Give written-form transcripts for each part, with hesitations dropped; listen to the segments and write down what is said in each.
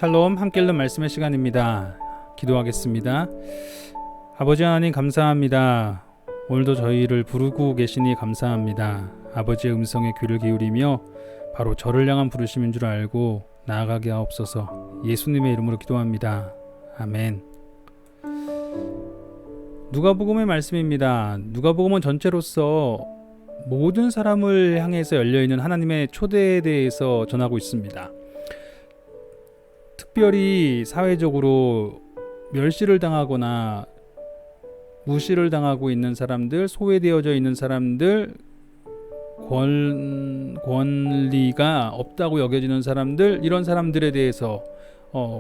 샬롬, 함께 읽는 말씀의 시간입니다. 기도하겠습니다. 아버지 하나님 감사합니다. 오늘도 저희를 부르고 계시니 감사합니다. 아버지의 음성에 귀를 기울이며 바로 저를 향한 부르심인 줄 알고 나아가게 하옵소서. 예수님의 이름으로 기도합니다. 아멘. 누가복음의 말씀입니다. 누가복음은 전체로서 모든 사람을 향해서 열려있는 하나님의 초대에 대해서 전하고 있습니다. 특별히 사회적으로 멸시를 당하거나 무시를 당하고 있는 사람들, 소외되어져 있는 사람들, 권리가 없다고 여겨지는 사람들, 이런 사람들에 대해서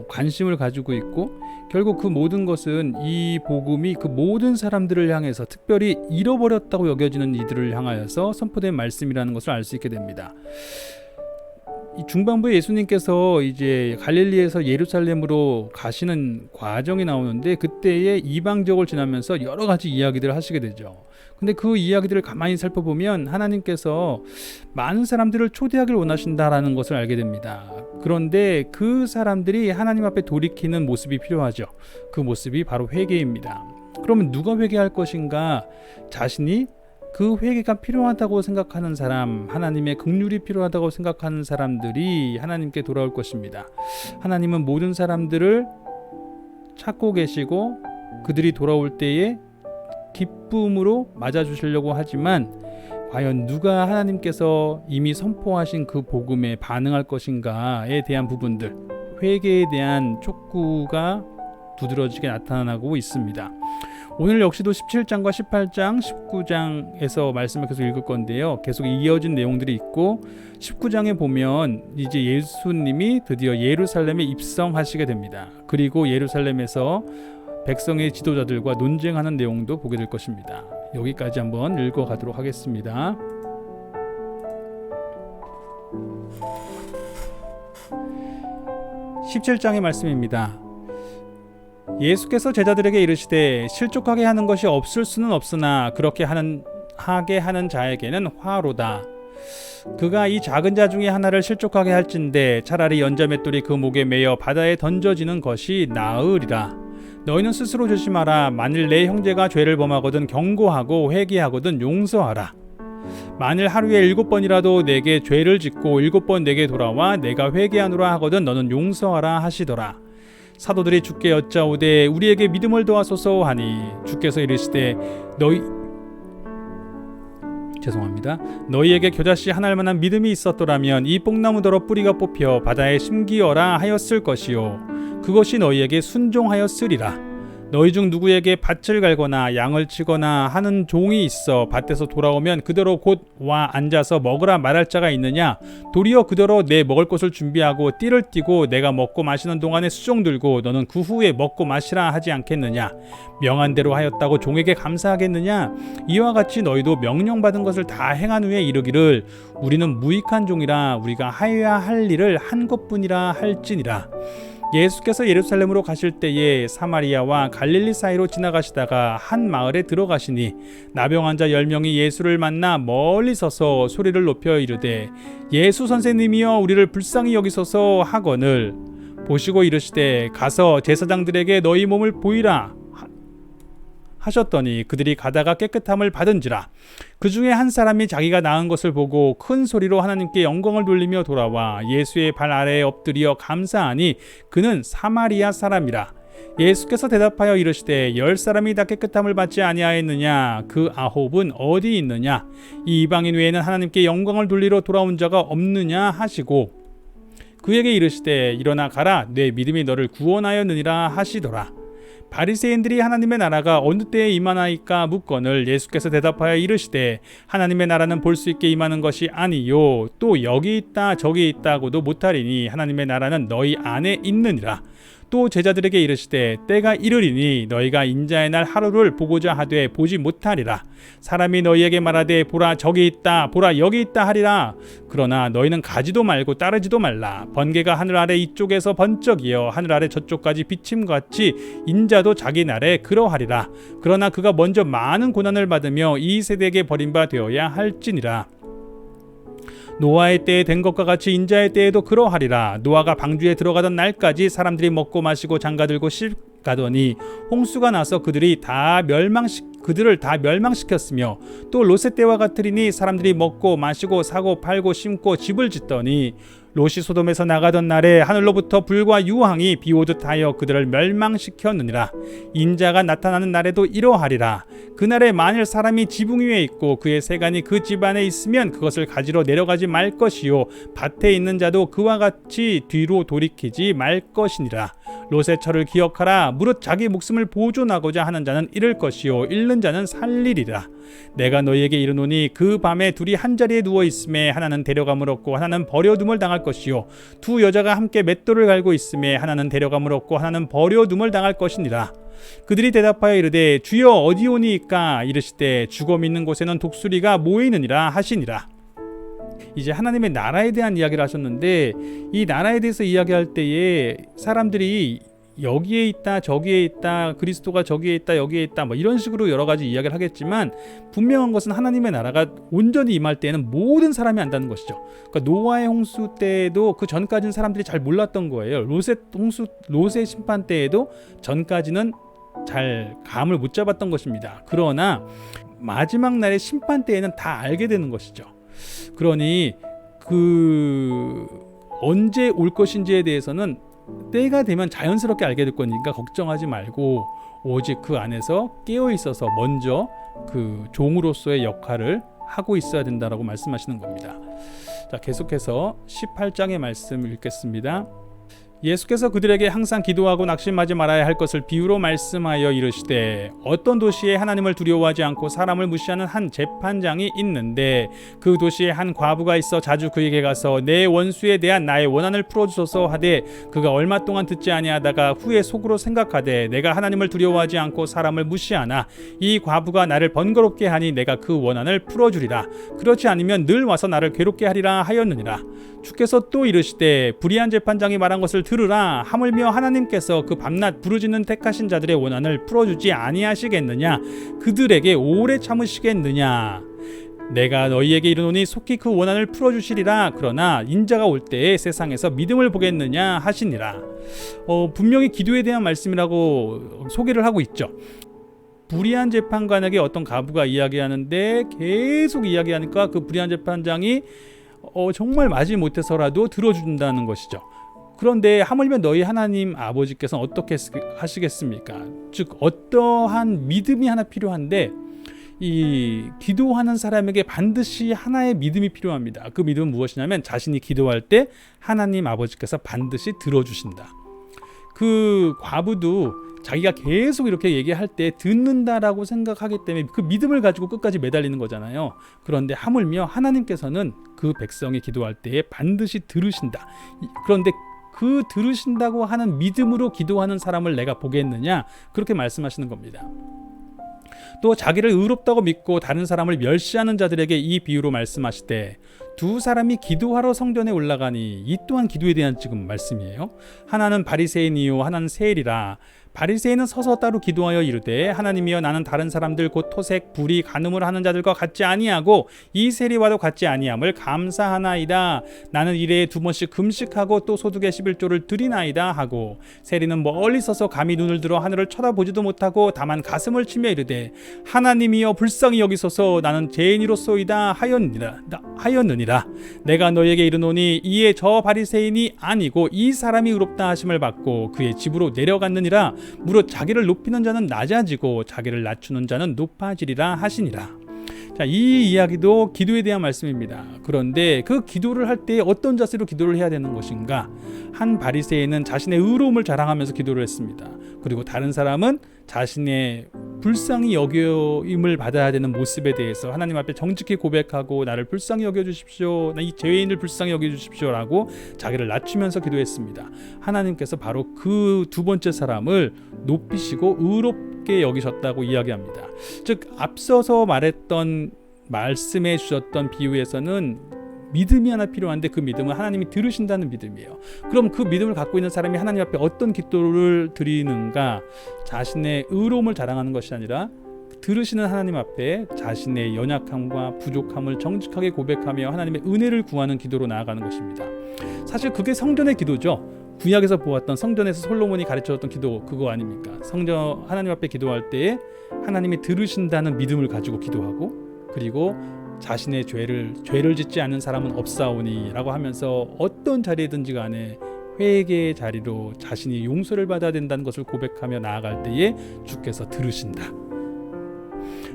관심을 가지고 있고, 결국 그 모든 것은 이 복음이 그 모든 사람들을 향해서, 특별히 잃어버렸다고 여겨지는 이들을 향하여서 선포된 말씀이라는 것을 알 수 있게 됩니다. 이 중반부에 예수님께서 이제 갈릴리에서 예루살렘으로 가시는 과정이 나오는데, 그때에 이방지역을 지나면서 여러 가지 이야기들을 하시게 되죠. 근데 그 이야기들을 가만히 살펴보면 하나님께서 많은 사람들을 초대하길 원하신다라는 것을 알게 됩니다. 그런데 그 사람들이 하나님 앞에 돌이키는 모습이 필요하죠. 그 모습이 바로 회개입니다. 그러면 누가 회개할 것인가? 자신이 그 회개가 필요하다고 생각하는 사람, 하나님의 긍휼이 필요하다고 생각하는 사람들이 하나님께 돌아올 것입니다. 하나님은 모든 사람들을 찾고 계시고 그들이 돌아올 때에 기쁨으로 맞아주시려고 하지만, 과연 누가 하나님께서 이미 선포하신 그 복음에 반응할 것인가에 대한 부분들, 회개에 대한 촉구가 두드러지게 나타나고 있습니다. 오늘 역시도 17장과 18장, 19장에서 말씀을 계속 읽을 건데요. 계속 이어진 내용들이 있고, 19장에 보면 이제 예수님이 드디어 예루살렘에 입성하시게 됩니다. 그리고 예루살렘에서 백성의 지도자들과 논쟁하는 내용도 보게 될 것입니다. 여기까지 한번 읽어가도록 하겠습니다. 17장의 말씀입니다. 예수께서 제자들에게 이르시되 실족하게 하는 것이 없을 수는 없으나 그렇게 하게 하는 자에게는 화로다. 그가 이 작은 자 중에 하나를 실족하게 할진대 차라리 연자맷돌이 그 목에 매여 바다에 던져지는 것이 나으리라. 너희는 스스로 조심하라. 만일 내 형제가 죄를 범하거든 경고하고 회개하거든 용서하라. 만일 하루에 7번이라도 내게 죄를 짓고 7번 내게 돌아와 내가 회개하노라 하거든 너는 용서하라 하시더라. 사도들이 주께 여짜오되 우리에게 믿음을 도하소서 하니 주께서 이르시되 너희에게 겨자씨 한 알만한 믿음이 있었더라면 이 뽕나무더러 뿌리가 뽑혀 바다에 심기어라 하였을 것이요 그것이 너희에게 순종하였으리라. 너희 중 누구에게 밭을 갈거나 양을 치거나 하는 종이 있어 밭에서 돌아오면 그대로 곧 와 앉아서 먹으라 말할 자가 있느냐? 도리어 그대로 내 먹을 것을 준비하고 띠를 띠고 내가 먹고 마시는 동안에 수종 들고 너는 그 후에 먹고 마시라 하지 않겠느냐? 명한 대로 하였다고 종에게 감사하겠느냐? 이와 같이 너희도 명령받은 것을 다 행한 후에 이르기를 우리는 무익한 종이라 우리가 하여야 할 일을 한 것뿐이라 할지니라. 예수께서 예루살렘으로 가실 때에 사마리아와 갈릴리 사이로 지나가시다가 한 마을에 들어가시니 나병 환자 10명이 예수를 만나 멀리 서서 소리를 높여 이르되 예수 선생님이여 우리를 불쌍히 여기소서 하거늘 보시고 이르시되 가서 제사장들에게 너희 몸을 보이라 하셨더니 그들이 가다가 깨끗함을 받은지라. 그 중에 한 사람이 자기가 나은 것을 보고 큰 소리로 하나님께 영광을 돌리며 돌아와 예수의 발 아래에 엎드려 감사하니 그는 사마리아 사람이라. 예수께서 대답하여 이르시되 10사람이 다 깨끗함을 받지 아니하였느냐? 그 9은 어디 있느냐? 이 이방인 외에는 하나님께 영광을 돌리러 돌아온 자가 없느냐 하시고 그에게 이르시되 일어나 가라 내 믿음이 너를 구원하였느니라 하시더라. 바리새인들이 하나님의 나라가 어느 때에 임하나이까 묻거늘 예수께서 대답하여 이르시되 하나님의 나라는 볼 수 있게 임하는 것이 아니요 또 여기 있다 저기 있다고도 못하리니 하나님의 나라는 너희 안에 있느니라. 또 제자들에게 이르시되 때가 이르리니 너희가 인자의 날 하루를 보고자 하되 보지 못하리라. 사람이 너희에게 말하되 보라 저기 있다 보라 여기 있다 하리라. 그러나 너희는 가지도 말고 따르지도 말라. 번개가 하늘 아래 이쪽에서 번쩍이어 하늘 아래 저쪽까지 비침같이 인자도 자기 날에 그러하리라. 그러나 그가 먼저 많은 고난을 받으며 이 세대에게 버림바 되어야 할지니라. 노아의 때에 된 것과 같이 인자의 때에도 그러하리라. 노아가 방주에 들어가던 날까지 사람들이 먹고 마시고 장가들고 가더니 홍수가 나서 그들을 다 멸망시켰으며 또 롯의 때와 같으리니 사람들이 먹고 마시고 사고 팔고 심고 집을 짓더니 롯이 소돔에서 나가던 날에 하늘로부터 불과 유황이 비오듯 하여 그들을 멸망시켰느니라. 인자가 나타나는 날에도 이러하리라. 그날에 만일 사람이 지붕 위에 있고 그의 세간이 그 집 안에 있으면 그것을 가지러 내려가지 말 것이요 밭에 있는 자도 그와 같이 뒤로 돌이키지 말 것이니라. 롯의 철을 기억하라. 무릇 자기 목숨을 보존하고자 하는 자는 잃을 것이요 잃는 자는 살리리라. 내가 너희에게 이르노니 그 밤에 둘이 한 자리에 누워 있음에 하나는 데려감을 얻고 하나는 버려둠을 당할 것이요 두 여자가 함께 맷돌을 갈고 있음에 하나는 데려감을 얻고 하나는 버려둠을 당할 것이니라. 그들이 대답하여 이르되 주여 어디오니이까? 이르시되 죽어 있는 곳에는 독수리가 모이느니라 하시니라. 이제 하나님의 나라에 대한 이야기를 하셨는데 이 나라에 대해서 이야기할 때에 사람들이 여기에 있다 저기에 있다 그리스도가 저기에 있다 여기에 있다 뭐 이런 식으로 여러 가지 이야기를 하겠지만 분명한 것은 하나님의 나라가 온전히 임할 때에는 모든 사람이 안다는 것이죠. 그러니까 노아의 홍수 때에도 그 전까지는 사람들이 잘 몰랐던 거예요. 롯의 심판 때에도 전까지는 잘 감을 못 잡았던 것입니다. 그러나 마지막 날의 심판 때에는 다 알게 되는 것이죠. 그러니 그 언제 올 것인지에 대해서는 때가 되면 자연스럽게 알게 될 거니까 걱정하지 말고 오직 그 안에서 깨어 있어서 먼저 그 종으로서의 역할을 하고 있어야 된다라고 말씀하시는 겁니다. 자, 계속해서 18장의 말씀 읽겠습니다. 예수께서 그들에게 항상 기도하고 낙심하지 말아야 할 것을 비유로 말씀하여 이르시되 어떤 도시에 하나님을 두려워하지 않고 사람을 무시하는 한 재판장이 있는데 그 도시에 한 과부가 있어 자주 그에게 가서 내 원수에 대한 나의 원한을 풀어주소서 하되 그가 얼마 동안 듣지 아니하다가 후에 속으로 생각하되 내가 하나님을 두려워하지 않고 사람을 무시하나 이 과부가 나를 번거롭게 하니 내가 그 원한을 풀어주리라. 그렇지 않으면 늘 와서 나를 괴롭게 하리라 하였느니라. 주께서 또 이르시되 불의한 재판장이 말한 것을 들으라. 하물며 하나님께서 그 밤낮 부르짖는 택하신 자들의 원한을 풀어주지 아니하시겠느냐? 그들에게 오래 참으시겠느냐? 내가 너희에게 이르노니 속히 그 원한을 풀어주시리라. 그러나 인자가 올 때에 세상에서 믿음을 보겠느냐 하시니라. 분명히 기도에 대한 말씀이라고 소개를 하고 있죠. 불의한 재판관에게 어떤 가부가 이야기하는데 계속 이야기하니까 그 불의한 재판장이 정말 마지 못해서라도 들어준다는 것이죠. 그런데 하물며 너희 하나님 아버지께서는 어떻게 하시겠습니까? 즉 어떠한 믿음이 하나 필요한데 이 기도하는 사람에게 반드시 하나의 믿음이 필요합니다. 그 믿음은 무엇이냐면 자신이 기도할 때 하나님 아버지께서 반드시 들어주신다. 그 과부도 자기가 계속 이렇게 얘기할 때 듣는다라고 생각하기 때문에 그 믿음을 가지고 끝까지 매달리는 거잖아요. 그런데 하물며 하나님께서는 그 백성이 기도할 때에 반드시 들으신다. 그런데 그 들으신다고 하는 믿음으로 기도하는 사람을 내가 보겠느냐? 그렇게 말씀하시는 겁니다. 또 자기를 의롭다고 믿고 다른 사람을 멸시하는 자들에게 이 비유로 말씀하시되 두 사람이 기도하러 성전에 올라가니 이 또한 기도에 대한 지금 말씀이에요. 하나는 바리새인이요 하나는 세리라. 바리새인은 서서 따로 기도하여 이르되 하나님이여 나는 다른 사람들 곧 토색, 불의, 간음을 하는 자들과 같지 아니하고 이 세리와도 같지 아니함을 감사하나이다. 나는 일에 2번씩 금식하고 또 소득의 11조를 드리나이다 하고 세리는 멀리 서서 감히 눈을 들어 하늘을 쳐다보지도 못하고 다만 가슴을 치며 이르되 하나님이여 불쌍히 여기소서 나는 죄인이로소이다 하였느니라. 내가 너에게 이르노니 이에 저 바리새인이 아니고 이 사람이 의롭다 하심을 받고 그의 집으로 내려갔느니라. 무릇 자기를 높이는 자는 낮아지고 자기를 낮추는 자는 높아지리라 하시니라. 자, 이 이야기도 기도에 대한 말씀입니다. 그런데 그 기도를 할 때 어떤 자세로 기도를 해야 되는 것인가? 한 바리새인은 자신의 의로움을 자랑하면서 기도를 했습니다. 그리고 다른 사람은 자신의 불쌍히 여김을 받아야 되는 모습에 대해서 하나님 앞에 정직히 고백하고 나를 불쌍히 여겨주십시오, 이 죄인을 불쌍히 여겨주십시오라고 자기를 낮추면서 기도했습니다. 하나님께서 바로 그 두 번째 사람을 높이시고 의롭게 여기셨다고 이야기합니다. 즉 앞서서 말했던 말씀해 주셨던 비유에서는 믿음이 하나 필요한데 그 믿음은 하나님이 들으신다는 믿음이에요. 그럼 그 믿음을 갖고 있는 사람이 하나님 앞에 어떤 기도를 드리는가? 자신의 의로움을 자랑하는 것이 아니라 들으시는 하나님 앞에 자신의 연약함과 부족함을 정직하게 고백하며 하나님의 은혜를 구하는 기도로 나아가는 것입니다. 사실 그게 성전의 기도죠. 구약에서 보았던 성전에서 솔로몬이 가르쳐줬던 기도 그거 아닙니까? 성전 하나님 앞에 기도할 때에 하나님이 들으신다는 믿음을 가지고 기도하고, 그리고 자신의 죄를 짓지 않는 사람은 없사오니라고 하면서 어떤 자리에든지 간에 회개의 자리로 자신이 용서를 받아야 된다는 것을 고백하며 나아갈 때에 주께서 들으신다.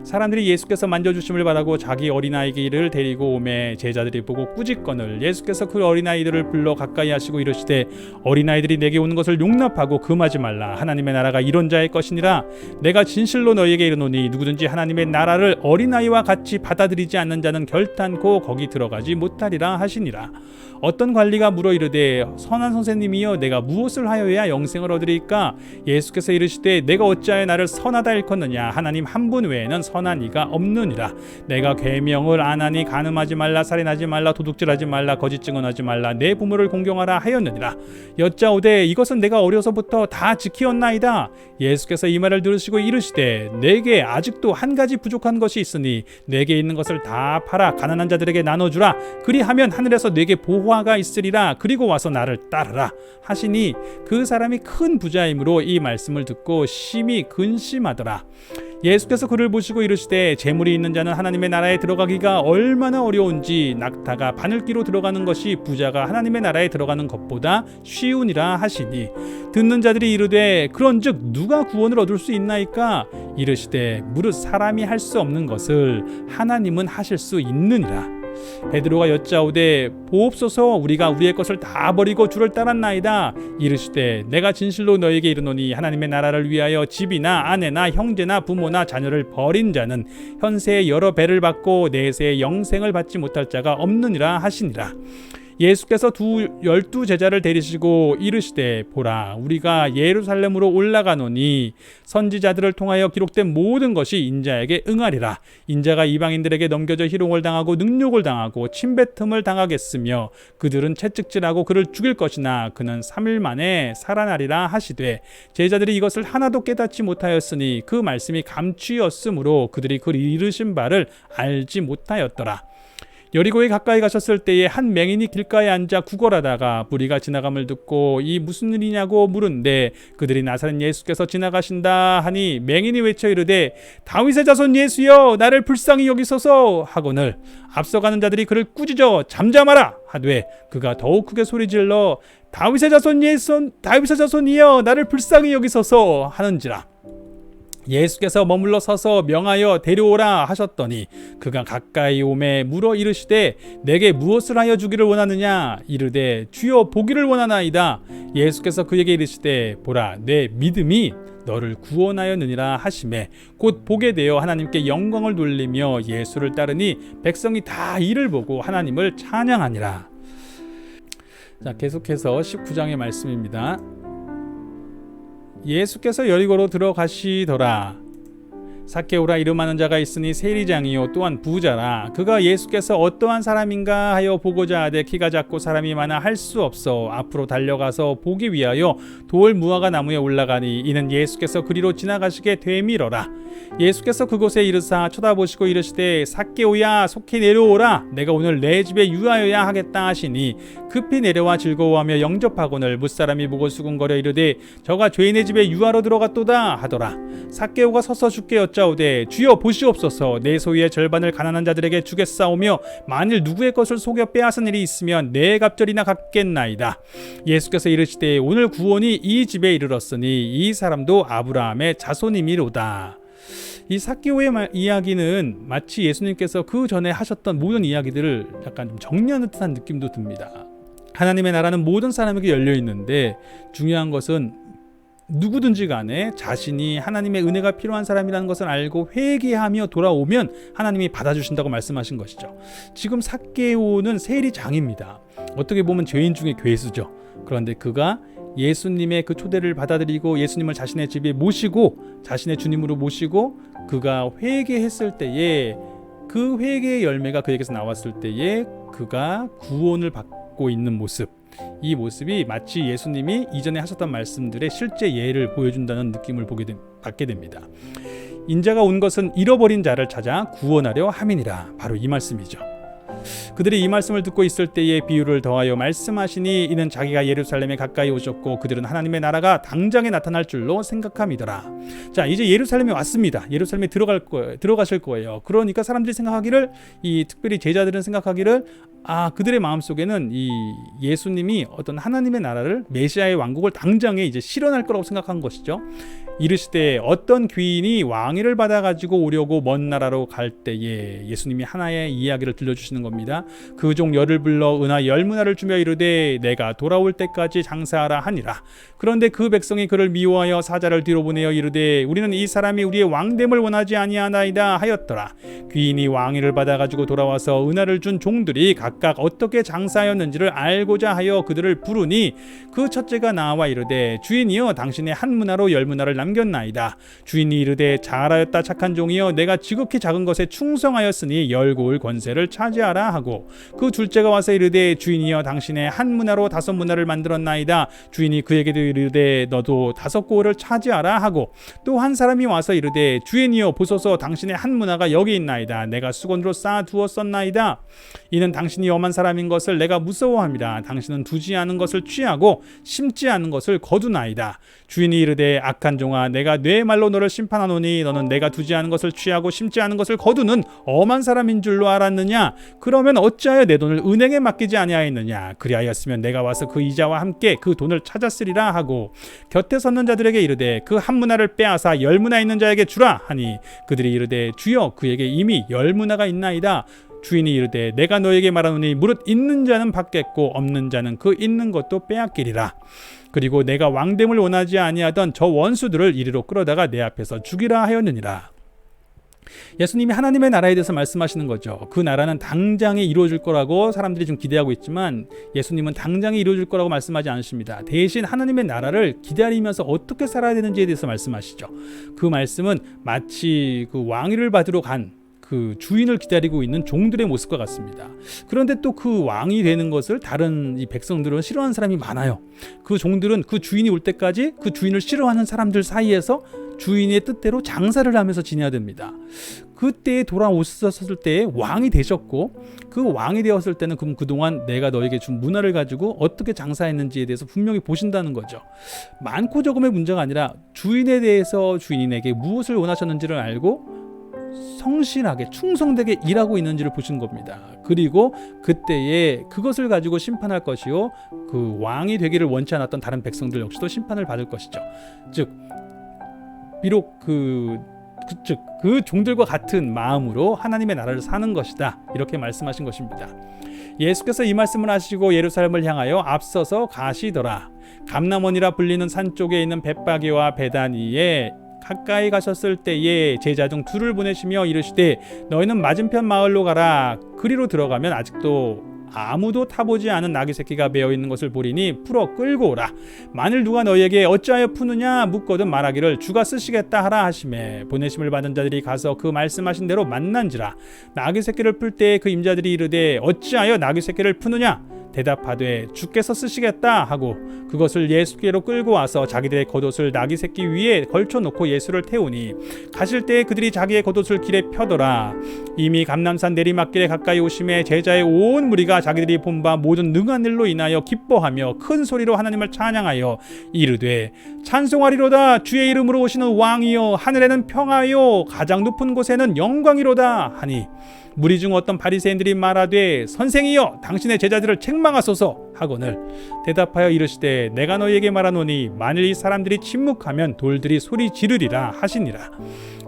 사람들이 예수께서 만져주심을 바라고 자기 어린아이를 데리고 오매 제자들이 보고 꾸짖거늘 예수께서 그 어린아이들을 불러 가까이 하시고 이르시되 어린아이들이 내게 오는 것을 용납하고 금하지 말라. 하나님의 나라가 이런 자의 것이니라. 내가 진실로 너희에게 이르노니 누구든지 하나님의 나라를 어린아이와 같이 받아들이지 않는 자는 결탄코 거기 들어가지 못하리라 하시니라. 어떤 관리가 물어 이르되 선한 선생님이여 내가 무엇을 하여야 영생을 얻으리까? 예수께서 이르시되 내가 어찌하여 나를 선하다 일컫느냐? 하나님 한 분 외에는 선한 이가 없느니라. 내가 계명을 안 하니 간음하지 말라, 살인하지 말라, 도둑질하지 말라, 거짓 증언하지 말라, 내 부모를 공경하라 하였느니라. 여짜오되 이것은 내가 어려서부터 다 지키었나이다. 예수께서 이 말을 들으시고 이르시되 내게 아직도 한 가지 부족한 것이 있으니 내게 있는 것을 다 팔아 가난한 자들에게 나눠주라. 그리하면 하늘에서 내게 보화가 있으리라. 그리고 와서 나를 따르라 하시니 그 사람이 큰 부자이므로 이 말씀을 듣고 심히 근심하더라. 예수께서 그를 보시고 이르시되 재물이 있는 자는 하나님의 나라에 들어가기가 얼마나 어려운지 낙타가 바늘기로 들어가는 것이 부자가 하나님의 나라에 들어가는 것보다 쉬우니라 하시니 듣는 자들이 이르되 그런즉 누가 구원을 얻을 수 있나이까? 이르시되 무릇 사람이 할 수 없는 것을 하나님은 하실 수 있느니라. 베드로가 여짜오되 보옵소서 우리가 우리의 것을 다 버리고 주를 따랐나이다. 이르시되 내가 진실로 너에게 이르노니 하나님의 나라를 위하여 집이나 아내나 형제나 부모나 자녀를 버린 자는 현세에 여러 배를 받고 내세에 영생을 받지 못할 자가 없느니라 하시니라. 예수께서 12 제자를 데리시고 이르시되 보라 우리가 예루살렘으로 올라가노니 선지자들을 통하여 기록된 모든 것이 인자에게 응하리라. 인자가 이방인들에게 넘겨져 희롱을 당하고 능욕을 당하고 침뱉음을 당하겠으며 그들은 채찍질하고 그를 죽일 것이나 그는 3일 만에 살아나리라 하시되 제자들이 이것을 하나도 깨닫지 못하였으니 그 말씀이 감추였으므로 그들이 그 이르신 바를 알지 못하였더라. 여리고에 가까이 가셨을 때에 한 맹인이 길가에 앉아 구걸하다가 무리가 지나감을 듣고 이 무슨 일이냐고 물은데 그들이 나사렛 예수께서 지나가신다 하니 맹인이 외쳐 이르되 다윗의 자손 예수여 나를 불쌍히 여기소서 하거늘 앞서가는 자들이 그를 꾸짖어 잠잠하라 하되 그가 더욱 크게 소리질러 다윗의 자손이여 나를 불쌍히 여기소서 하는지라. 예수께서 머물러 서서 명하여 데려오라 하셨더니 그가 가까이 오매 물어 이르시되 내게 무엇을 하여 주기를 원하느냐? 이르되 주여 보기를 원하나이다. 예수께서 그에게 이르시되 보라 내 믿음이 너를 구원하였느니라 하시매 곧 보게 되어 하나님께 영광을 돌리며 예수를 따르니 백성이 다 이를 보고 하나님을 찬양하니라. 자, 계속해서 19장의 말씀입니다. 예수께서 여리고로 들어가시더라. 삭개오라 이름하는 자가 있으니 세리장이요 또한 부자라. 그가 예수께서 어떠한 사람인가 하여 보고자 하되 키가 작고 사람이 많아 할 수 없어 앞으로 달려가서 보기 위하여 돌 무화과 나무에 올라가니 이는 예수께서 그리로 지나가시게 되밀어라. 예수께서 그곳에 이르사 쳐다보시고 이르시되 삭개오야 속히 내려오라. 내가 오늘 내 집에 유하여야 하겠다 하시니 급히 내려와 즐거워하며 영접하거늘 뭇사람이 보고 수군거려 이르되 저가 죄인의 집에 유하러 들어갔도다 하더라. 삭개오가 서서 주께 여짜오되 주여 보시옵소서 내 소유의 절반을 가난한 자들에게 주겠사오며 만일 누구의 것을 속여 빼앗은 일이 있으면 내 갑절이나 갚겠나이다. 예수께서 이르시되 오늘 구원이 이 집에 이르렀으니 이 사람도 아브라함의 자손이미로다. 이 삭개오의 이야기는 마치 예수님께서 그 전에 하셨던 모든 이야기들을 약간 좀 정리하는 듯한 느낌도 듭니다. 하나님의 나라는 모든 사람에게 열려 있는데 중요한 것은 누구든지 간에 자신이 하나님의 은혜가 필요한 사람이라는 것을 알고 회개하며 돌아오면 하나님이 받아주신다고 말씀하신 것이죠. 지금 삭개오는 세리장입니다. 어떻게 보면 죄인 중에 괴수죠. 그런데 그가 예수님의 그 초대를 받아들이고 예수님을 자신의 집에 모시고 자신의 주님으로 모시고 그가 회개했을 때에 그 회개의 열매가 그에게서 나왔을 때에 그가 구원을 받고 있는 모습, 이 모습이 마치 예수님이 이전에 하셨던 말씀들의 실제 예를 보여준다는 느낌을 받게 됩니다. 인자가 온 것은 잃어버린 자를 찾아 구원하려 함이니라. 바로 이 말씀이죠. 그들이 이 말씀을 듣고 있을 때에 비유를 더하여 말씀하시니 이는 자기가 예루살렘에 가까이 오셨고 그들은 하나님의 나라가 당장에 나타날 줄로 생각함이더라. 자, 이제 예루살렘에 왔습니다. 예루살렘에 들어가실 거예요. 그러니까 사람들이 생각하기를, 이 특별히 제자들은 생각하기를, 그들의 마음속에는 이 예수님이 어떤 하나님의 나라를, 메시아의 왕국을 당장에 이제 실현할 거라고 생각한 것이죠. 이르시되 어떤 귀인이 왕위를 받아 가지고 오려고 먼 나라로 갈 때에 예수님이 하나의 이야기를 들려주시는 겁니다. 그 종 열을 불러 은하 10문화를 주며 이르되 내가 돌아올 때까지 장사하라 하니라. 그런데 그 백성이 그를 미워하여 사자를 뒤로 보내어 이르되 우리는 이 사람이 우리의 왕됨을 원하지 아니하나이다 하였더라. 귀인이 왕위를 받아 가지고 돌아와서 은하를 준 종들이 각각 어떻게 장사하였는지를 알고자 하여 그들을 부르니 그 첫째가 나와 이르되 주인이여 당신의 한 문화로 10문화를 남겼나이다. 주인이 이르되 잘하였다 착한 종이여 내가 지극히 작은 것에 충성하였으니 열고 올 권세를 차지하라 하고 그 둘째가 와서 이르되 주인이여 당신의 한 문화로 5문화를 만들었나이다. 주인이 그에게도 이르되 너도 5고을을 차지하라 하고 또 한 사람이 와서 이르되 주인이여 보소서 당신의 한 문화가 여기 있나이다. 내가 수건으로 쌓아두었었나이다. 이는 당신이 엄한 사람인 것을 내가 무서워합니다. 당신은 두지 않은 것을 취하고 심지 않은 것을 거두나이다. 주인이 이르되 악한 종아 내가 내 말로 너를 심판하노니 너는 내가 두지 않은 것을 취하고 심지 않은 것을 거두는 엄한 사람인 줄로 알았느냐? 그러면 어찌하여 내 돈을 은행에 맡기지 아니하였느냐? 그리하였으면 내가 와서 그 이자와 함께 그 돈을 찾았으리라 하고 곁에 섰는 자들에게 이르되 그 한 문화를 빼앗아 10문화 있는 자에게 주라 하니 그들이 이르되 주여 그에게 이미 10문화가 있나이다. 주인이 이르되 내가 너에게 말하노니 무릇 있는 자는 받겠고 없는 자는 그 있는 것도 빼앗기리라. 그리고 내가 왕됨을 원하지 아니하던 저 원수들을 이리로 끌어다가 내 앞에서 죽이라 하였느니라. 예수님이 하나님의 나라에 대해서 말씀하시는 거죠. 그 나라는 당장에 이루어질 거라고 사람들이 좀 기대하고 있지만 예수님은 당장에 이루어질 거라고 말씀하지 않으십니다. 대신 하나님의 나라를 기다리면서 어떻게 살아야 되는지에 대해서 말씀하시죠. 그 말씀은 마치 그 왕위를 받으러 간 그 주인을 기다리고 있는 종들의 모습과 같습니다. 그런데 또 그 왕이 되는 것을 다른 이 백성들은 싫어하는 사람이 많아요. 그 종들은 그 주인이 올 때까지 그 주인을 싫어하는 사람들 사이에서 주인의 뜻대로 장사를 하면서 지내야 됩니다. 그때에 돌아오셨을 때에 왕이 되셨고 그 왕이 되었을 때는 그럼 그동안 내가 너에게 준 문화를 가지고 어떻게 장사했는지에 대해서 분명히 보신다는 거죠. 많고 적음의 문제가 아니라 주인에 대해서 주인에게 무엇을 원하셨는지를 알고 성실하게 충성되게 일하고 있는지를 보신 겁니다. 그리고 그때에 그것을 가지고 심판할 것이요 그 왕이 되기를 원치 않았던 다른 백성들 역시도 심판을 받을 것이죠. 즉 비록 그 종들과 같은 마음으로 하나님의 나라를 사는 것이다. 이렇게 말씀하신 것입니다. 예수께서 이 말씀을 하시고 예루살렘을 향하여 앞서서 가시더라. 감람원이라 불리는 산 쪽에 있는 벳바게와 베다니에 가까이 가셨을 때에 제자 중 둘을 보내시며 이르시되 너희는 맞은편 마을로 가라. 그리로 들어가면 아직도 아무도 타보지 않은 나귀 새끼가 베어 있는 것을 보리니 풀어 끌고 오라. 만일 누가 너희에게 어찌하여 푸느냐 묻거든 말하기를 주가 쓰시겠다 하라 하시매 보내심을 받은 자들이 가서 그 말씀하신 대로 만난지라. 나귀 새끼를 풀 때 그 임자들이 이르되 어찌하여 나귀 새끼를 푸느냐 대답하되 주께서 쓰시겠다 하고 그것을 예수께로 끌고 와서 자기들의 겉옷을 나귀 새끼 위에 걸쳐놓고 예수를 태우니 가실 때에 그들이 자기의 겉옷을 길에 펴더라. 이미 감람산 내리막길에 가까이 오심에 제자의 온 무리가 자기들이 본 바 모든 능한 일로 인하여 기뻐하며 큰 소리로 하나님을 찬양하여 이르되 찬송하리로다. 주의 이름으로 오시는 왕이여 하늘에는 평화요 가장 높은 곳에는 영광이로다 하니 무리 중 어떤 바리새인들이 말하되 선생이여 당신의 제자들을 책망하소서 하거늘 대답하여 이르시되 내가 너희에게 말하노니 만일 이 사람들이 침묵하면 돌들이 소리 지르리라 하시니라.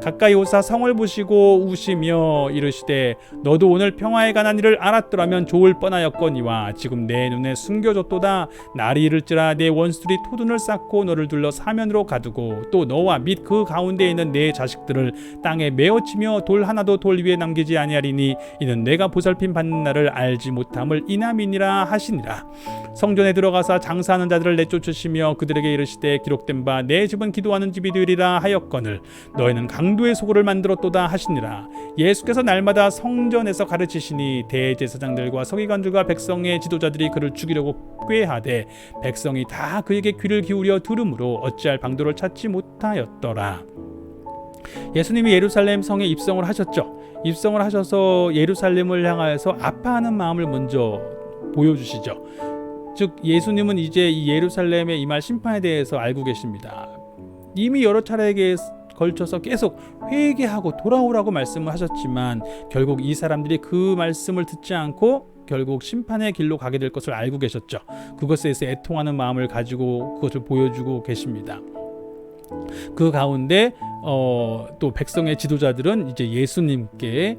가까이 오사 성을 보시고 우시며 이르시되 너도 오늘 평화에 관한 일을 알았더라면 좋을 뻔하였거니와 지금 내 눈에 숨겨졌도다. 날이 이를지라 내 원수들이 토둔을 쌓고 너를 둘러 사면으로 가두고 또 너와 및 그 가운데 있는 내 자식들을 땅에 메어치며 돌 하나도 돌 위에 남기지 아니하리니 이는 내가 보살핌 받는 날을 알지 못함을 인함이니라 하시니라. 성전에 들어가사 장사하는 자들을 내쫓으시며 그들에게 이르시되 기록된 바 내 집은 기도하는 집이 되리라 하였거늘 너희는 강도의 소굴을 만들었도다 하시니라. 예수께서 날마다 성전에서 가르치시니 대제사장들과 서기관들과 백성의 지도자들이 그를 죽이려고 꾀하되 백성이 다 그에게 귀를 기울여 들으므로 어찌할 방도를 찾지 못하였더라. 예수님이 예루살렘 성에 입성을 하셨죠. 입성을 하셔서 예루살렘을 향하여서 아파하는 마음을 먼저 보여주시죠. 즉 예수님은 이제 이 예루살렘에 임할 심판에 대해서 알고 계십니다. 이미 여러 차례에 걸쳐서 계속 회개하고 돌아오라고 말씀을 하셨지만 결국 이 사람들이 그 말씀을 듣지 않고 결국 심판의 길로 가게 될 것을 알고 계셨죠. 그것에 대해서 애통하는 마음을 가지고 그것을 보여주고 계십니다. 그 가운데 또 백성의 지도자들은 이제 예수님께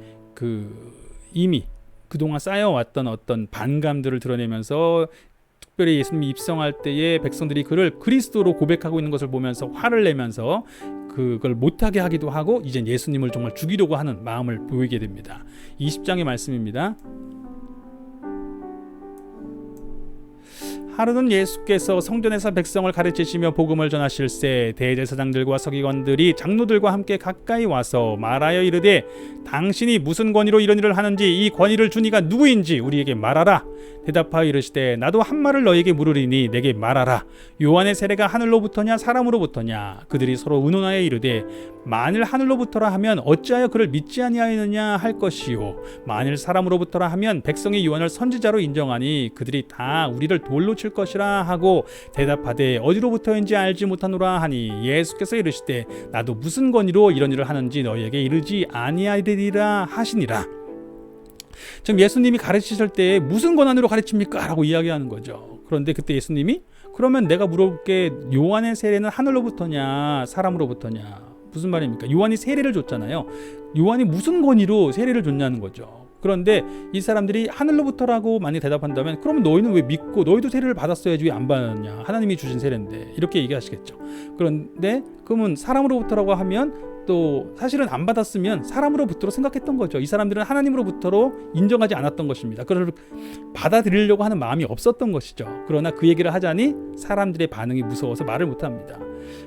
이미 그동안 쌓여왔던 어떤 반감들을 드러내면서 특별히 예수님이 입성할 때에 백성들이 그를 그리스도로 고백하고 있는 것을 보면서 화를 내면서 그걸 못하게 하기도 하고 이제 예수님을 정말 죽이려고 하는 마음을 보이게 됩니다. 20장의 말씀입니다. 하루는 예수께서 성전에서 백성을 가르치시며 복음을 전하실새 대제사장들과 서기관들이 장로들과 함께 가까이 와서 말하여 이르되 당신이 무슨 권위로 이런 일을 하는지 이 권위를 준 이가 누구인지 우리에게 말하라. 대답하여 이르시되 나도 한 말을 너에게 물으리니 내게 말하라. 요한의 세례가 하늘로부터냐 사람으로부터냐. 그들이 서로 의논하여 이르되 만일 하늘로부터라 하면 어찌하여 그를 믿지 아니하였느냐 할 것이요 만일 사람으로부터라 하면 백성이 요한을 선지자로 인정하니 그들이 다 우리를 돌로 칠 것이라 하고 대답하되 어디로부터인지 알지 못하노라 하니 예수께서 이르시되 나도 무슨 권위로 이런 일을 하는지 너희에게 이르지 아니하리라 하시니라. 지금 예수님이 가르치실 때 무슨 권한으로 가르칩니까? 라고 이야기하는 거죠. 그런데 그때 예수님이 그러면 내가 물어볼게 요한의 세례는 하늘로부터냐 사람으로부터냐 무슨 말입니까? 요한이 세례를 줬잖아요. 요한이 무슨 권위로 세례를 줬냐는 거죠. 그런데 이 사람들이 하늘로부터라고 많이 대답한다면 그러면 너희는 왜 믿고 너희도 세례를 받았어야지 왜 안 받았냐 하나님이 주신 세례인데 이렇게 얘기하시겠죠. 그런데 그러면 사람으로부터라고 하면 또 사실은 안 받았으면 사람으로부터로 생각했던 거죠. 이 사람들은 하나님으로부터로 인정하지 않았던 것입니다. 그걸 받아들이려고 하는 마음이 없었던 것이죠. 그러나 그 얘기를 하자니 사람들의 반응이 무서워서 말을 못합니다.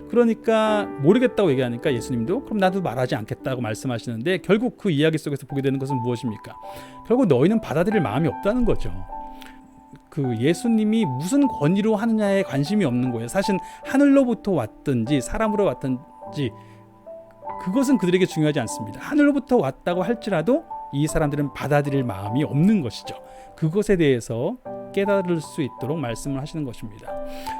그러니까 모르겠다고 얘기하니까 예수님도 그럼 나도 말하지 않겠다고 말씀하시는데 결국 그 이야기 속에서 보게 되는 것은 무엇입니까? 결국 너희는 받아들일 마음이 없다는 거죠. 그 예수님이 무슨 권위로 하느냐에 관심이 없는 거예요. 사실 하늘로부터 왔든지 사람으로 왔든지 그것은 그들에게 중요하지 않습니다. 하늘로부터 왔다고 할지라도 이 사람들은 받아들일 마음이 없는 것이죠. 그것에 대해서 깨달을 수 있도록 말씀을 하시는 것입니다.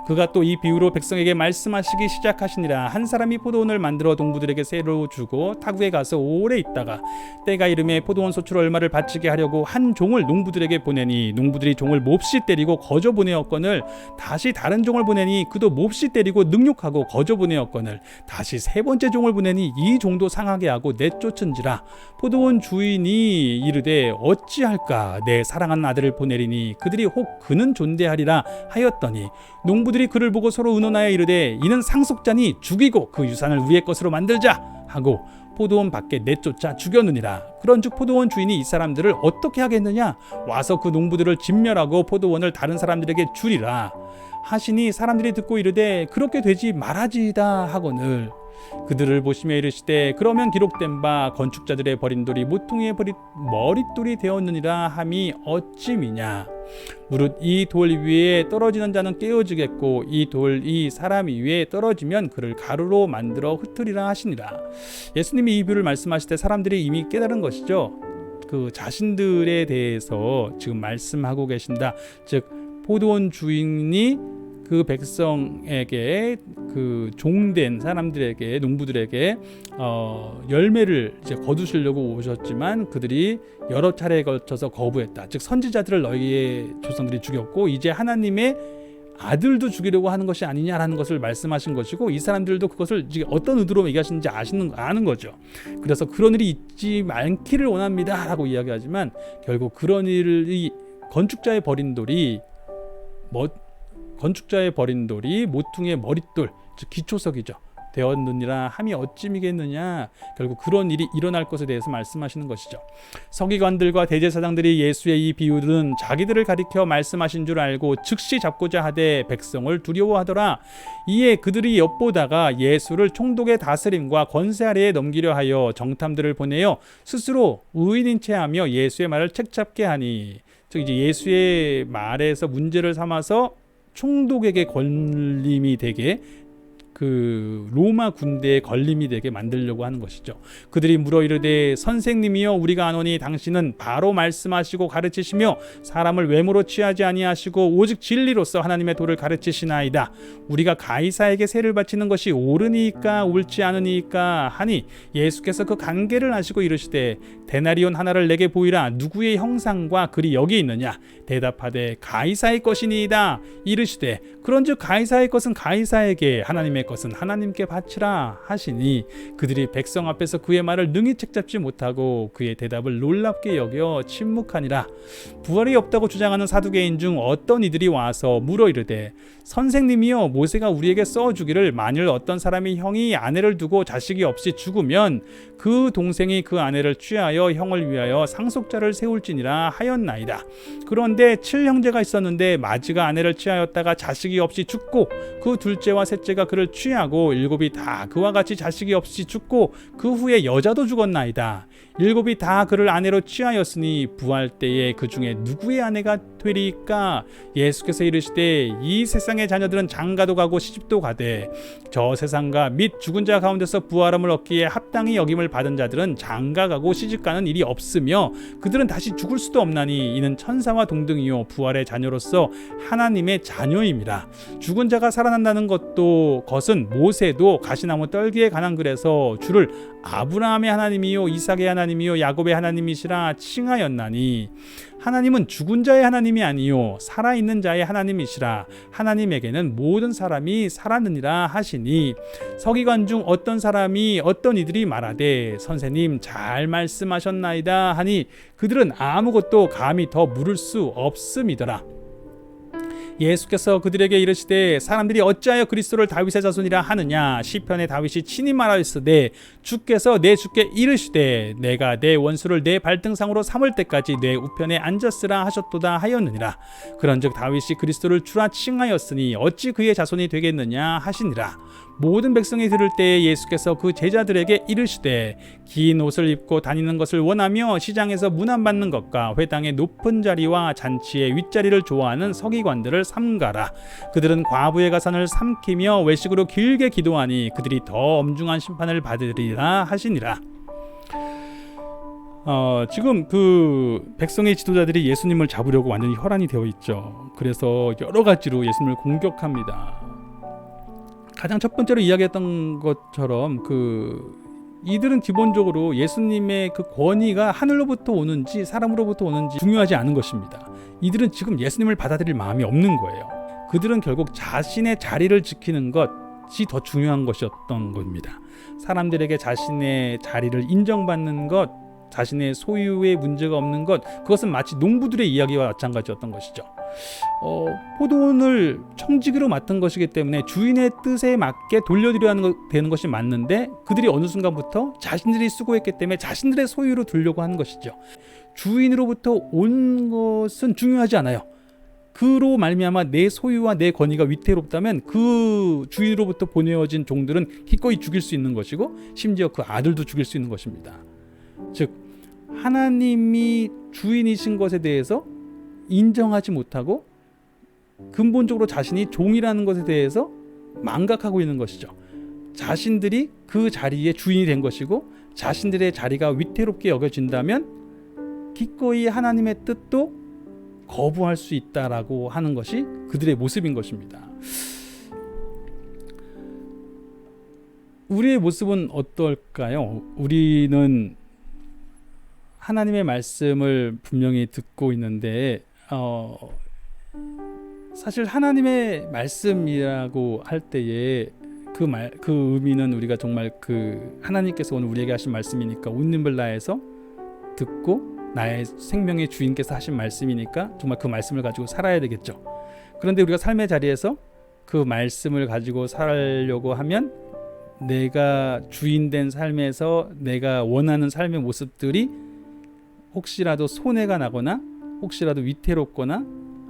그가 또 이 비유로 백성에게 말씀하시기 시작하시니라. 한 사람이 포도원을 만들어 농부들에게 새로 주고 타국에 가서 오래 있다가 때가 이름에 포도원 소출 얼마를 바치게 하려고 한 종을 농부들에게 보내니 농부들이 종을 몹시 때리고 거저 보내었거늘 다시 다른 종을 보내니 그도 몹시 때리고 능욕하고 거저 보내었거늘 다시 세 번째 종을 보내니 이 종도 상하게 하고 내쫓은지라. 포도원 주인이 이르되 어찌할까 내 사랑하는 아들을 보내리니 그들이 혹 그는 존대하리라 하였더니 농부들이 그를 보고 서로 의논하여 이르되 이는 상속자니 죽이고 그 유산을 우리의 것으로 만들자 하고 포도원 밖에 내쫓아 죽였느니라. 그런즉 포도원 주인이 이 사람들을 어떻게 하겠느냐 와서 그 농부들을 진멸하고 포도원을 다른 사람들에게 주리라 하시니 사람들이 듣고 이르되 그렇게 되지 말아지이다 하거늘 그들을 보시며 이르시되 그러면 기록된 바 건축자들의 버린 돌이 모퉁이의 머릿돌이 되었느니라 함이 어찌미냐. 무릇 이 돌 위에 떨어지는 자는 깨어지겠고 이 돌이 사람 위에 떨어지면 그를 가루로 만들어 흩으리라 하시니라. 예수님이 이 비유를 말씀하실 때 사람들이 이미 깨달은 것이죠. 그 자신들에 대해서 지금 말씀하고 계신다. 즉 포도원 주인이 그 백성에게 그 종된 사람들에게 농부들에게 열매를 이제 거두시려고 오셨지만 그들이 여러 차례에 걸쳐서 거부했다. 즉 선지자들을 너희의 조상들이 죽였고 이제 하나님의 아들도 죽이려고 하는 것이 아니냐라는 것을 말씀하신 것이고 이 사람들도 그것을 어떤 의도로 얘기하시는지 아는 거죠. 그래서 그런 일이 있지 않기를 원합니다라고 이야기하지만 결국 그런 일이 건축자의 버린 돌이 모퉁이의 머릿돌 즉 기초석이죠. 되었느니라 함이 어찌미겠느냐. 결국 그런 일이 일어날 것에 대해서 말씀하시는 것이죠. 서기관들과 대제사장들이 예수의 이 비유는 자기들을 가리켜 말씀하신 줄 알고 즉시 잡고자 하되 백성을 두려워하더라. 이에 그들이 엿보다가 예수를 총독의 다스림과 권세 아래에 넘기려 하여 정탐들을 보내어 스스로 의인인 채 하며 예수의 말을 책잡게 하니 즉 이제 예수의 말에서 문제를 삼아서 총독에게 걸림이 되게 그 로마 군대의 걸림이 되게 만들려고 하는 것이죠. 그들이 물어 이르되 선생님이여 우리가 아노니 당신은 바로 말씀하시고 가르치시며 사람을 외모로 취하지 아니하시고 오직 진리로서 하나님의 도를 가르치시나이다. 우리가 가이사에게 세를 바치는 것이 옳으니까 옳지 않으니까 하니 예수께서 그 관계를 아시고 이르시되 데나리온 하나를 내게 보이라. 누구의 형상과 글이 여기 있느냐. 대답하되 가이사의 것이니이다. 이르시되 그런즉 가이사의 것은 가이사에게 하나님의 것은 하나님께 바치라 하시니 그들이 백성 앞에서 그의 말을 능히 책잡지 못하고 그의 대답을 놀랍게 여겨 침묵하니라. 부활이 없다고 주장하는 사두개인 중 어떤 이들이 와서 물어 이르되 선생님이여 모세가 우리에게 써주기를 만일 어떤 사람이 형이 아내를 두고 자식이 없이 죽으면 그 동생이 그 아내를 취하여 형을 위하여 상속자를 세울지니라 하였나이다. 그런데 7형제가 있었는데 마지가 아내를 취하였다가 자식이 없이 죽고 그 둘째와 셋째가 그를 취하고 7이 다 그와 같이 자식이 없이 죽고 그 후에 여자도 죽었나이다. 7이 다 그를 아내로 취하였으니 부활 때에 그 중에 누구의 아내가 되리까? 예수께서 이르시되 이 세상의 자녀들은 장가도 가고 시집도 가되 저 세상과 및 죽은 자 가운데서 부활함을 얻기에 합당히 여김을 받은 자들은 장가 가고 시집 가는 일이 없으며 그들은 다시 죽을 수도 없나니 이는 천사와 동등이요 부활의 자녀로서 하나님의 자녀임이라. 죽은 자가 살아난다는 것은 모세도 가시나무 떨기에 관한 글에서 주를 아브라함의 하나님이요 이삭의 하나님이요 야곱의 하나님이시라 칭하였나니 하나님은 죽은 자의 하나님이 아니요 살아있는 자의 하나님이시라. 하나님에게는 모든 사람이 살았느니라 하시니 서기관 중 어떤 사람이 어떤 이들이 말하되 선생님 잘 말씀하셨나이다 하니 그들은 아무것도 감히 더 물을 수 없음이더라. 예수께서 그들에게 이르시되 사람들이 어찌하여 그리스도를 다윗의 자손이라 하느냐. 시편에 다윗이 친히 말하였으되 주께서 내 주께 이르시되 내가 내 원수를 내 발등상으로 삼을 때까지 내 우편에 앉았으라 하셨도다 하였느니라. 그런즉 다윗이 그리스도를 주라 칭하였으니 어찌 그의 자손이 되겠느냐 하시니라. 모든 백성이 들을 때에 예수께서 그 제자들에게 이르시되 긴 옷을 입고 다니는 것을 원하며 시장에서 문안받는 것과 회당의 높은 자리와 잔치의 윗자리를 좋아하는 서기관들을 삼가라. 그들은 과부의 가산을 삼키며 외식으로 길게 기도하니 그들이 더 엄중한 심판을 받으리라 하시니라. 지금 그 백성의 지도자들이 예수님을 잡으려고 완전히 혈안이 되어 있죠. 그래서 여러 가지로 예수님을 공격합니다. 가장 첫 번째로 이야기했던 것처럼 이들은 기본적으로 예수님의 그 권위가 하늘로부터 오는지 사람으로부터 오는지 중요하지 않은 것입니다. 이들은 지금 예수님을 받아들일 마음이 없는 거예요. 그들은 결국 자신의 자리를 지키는 것이 더 중요한 것이었던 겁니다. 사람들에게 자신의 자리를 인정받는 것, 자신의 소유에 문제가 없는 것, 그것은 마치 농부들의 이야기와 마찬가지였던 것이죠. 포도원을 청지기로 맡은 것이기 때문에 주인의 뜻에 맞게 돌려드려야 되는 것이 맞는데 그들이 어느 순간부터 자신들이 수고했기 때문에 자신들의 소유로 두려고 하는 것이죠. 주인으로부터 온 것은 중요하지 않아요. 그로 말미암아 내 소유와 내 권위가 위태롭다면 그 주인으로부터 보내어진 종들은 기꺼이 죽일 수 있는 것이고 심지어 그 아들도 죽일 수 있는 것입니다. 즉 하나님이 주인이신 것에 대해서 인정하지 못하고 근본적으로 자신이 종이라는 것에 대해서 망각하고 있는 것이죠. 자신들이 그 자리의 주인이 된 것이고 자신들의 자리가 위태롭게 여겨진다면 기꺼이 하나님의 뜻도 거부할 수 있다라고 하는 것이 그들의 모습인 것입니다. 우리의 모습은 어떨까요? 우리는 하나님의 말씀을 분명히 듣고 있는데 사실 하나님의 말씀이라고 할 때에 그 의미는 우리가 정말 하나님께서 오늘 우리에게 하신 말씀이니까 온 힘을 다해서 듣고 나의 생명의 주인께서 하신 말씀이니까 정말 그 말씀을 가지고 살아야 되겠죠. 그런데 우리가 삶의 자리에서 그 말씀을 가지고 살려고 하면 내가 주인된 삶에서 내가 원하는 삶의 모습들이 혹시라도 손해가 나거나 혹시라도 위태롭거나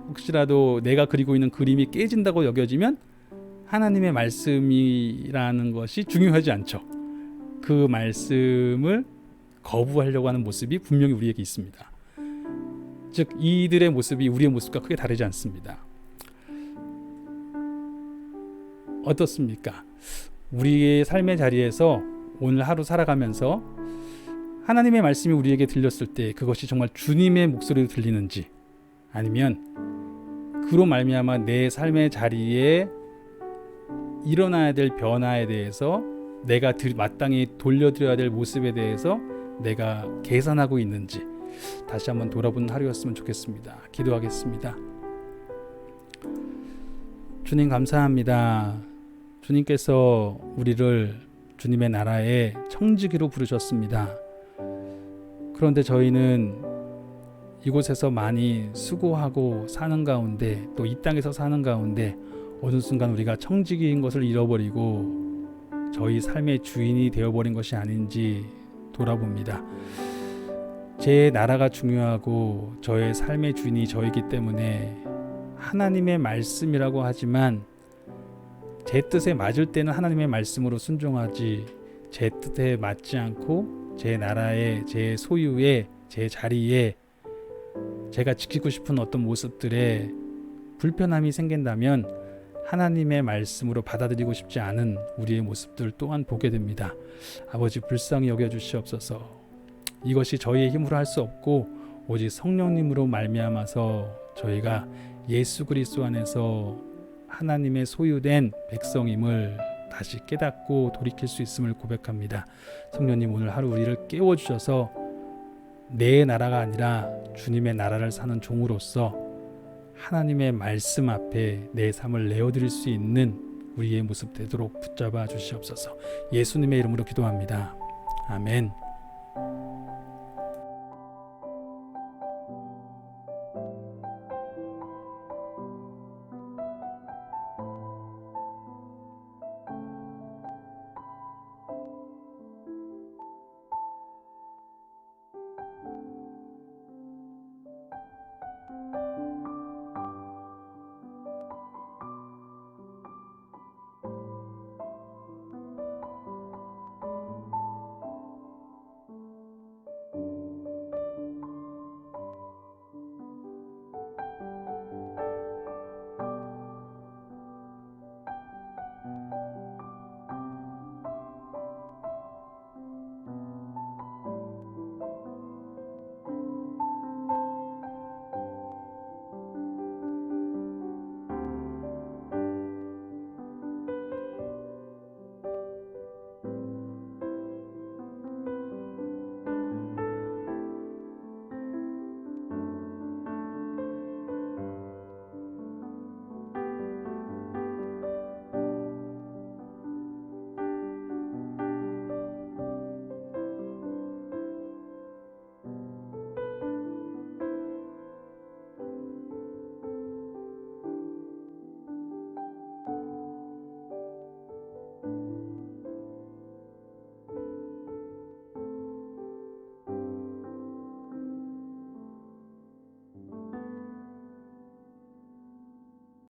혹시라도 내가 그리고 있는 그림이 깨진다고 여겨지면 하나님의 말씀이라는 것이 중요하지 않죠. 그 말씀을 거부하려고 하는 모습이 분명히 우리에게 있습니다. 즉 이들의 모습이 우리의 모습과 크게 다르지 않습니다. 어떻습니까? 우리의 삶의 자리에서 오늘 하루 살아가면서 하나님의 말씀이 우리에게 들렸을 때 그것이 정말 주님의 목소리로 들리는지, 아니면 그로 말미암아 내 삶의 자리에 일어나야 될 변화에 대해서 내가 마땅히 돌려드려야 될 모습에 대해서 내가 계산하고 있는지 다시 한번 돌아보는 하루였으면 좋겠습니다. 기도하겠습니다. 주님 감사합니다. 주님께서 우리를 주님의 나라의 청지기로 부르셨습니다. 그런데 저희는 이곳에서 많이 수고하고 사는 가운데, 또 이 땅에서 사는 가운데 어느 순간 우리가 청지기인 것을 잃어버리고 저희 삶의 주인이 되어버린 것이 아닌지 돌아봅니다. 제 나라가 중요하고 저의 삶의 주인이 저이기 때문에 하나님의 말씀이라고 하지만 제 뜻에 맞을 때는 하나님의 말씀으로 순종하지, 제 뜻에 맞지 않고 제 나라에, 제 소유에, 제 자리에 제가 지키고 싶은 어떤 모습들에 불편함이 생긴다면 하나님의 말씀으로 받아들이고 싶지 않은 우리의 모습들 또한 보게 됩니다. 아버지, 불쌍히 여겨주시옵소서. 이것이 저희의 힘으로 할 수 없고 오직 성령님으로 말미암아서 저희가 예수 그리스도 안에서 하나님의 소유된 백성임을 다시 깨닫고 돌이킬 수 있음을 고백합니다. 성령님, 오늘 하루 우리를 깨워주셔서 내 나라가 아니라 주님의 나라를 사는 종으로서 하나님의 말씀 앞에 내 삶을 내어드릴 수 있는 우리의 모습 되도록 붙잡아 주시옵소서. 예수님의 이름으로 기도합니다. 아멘.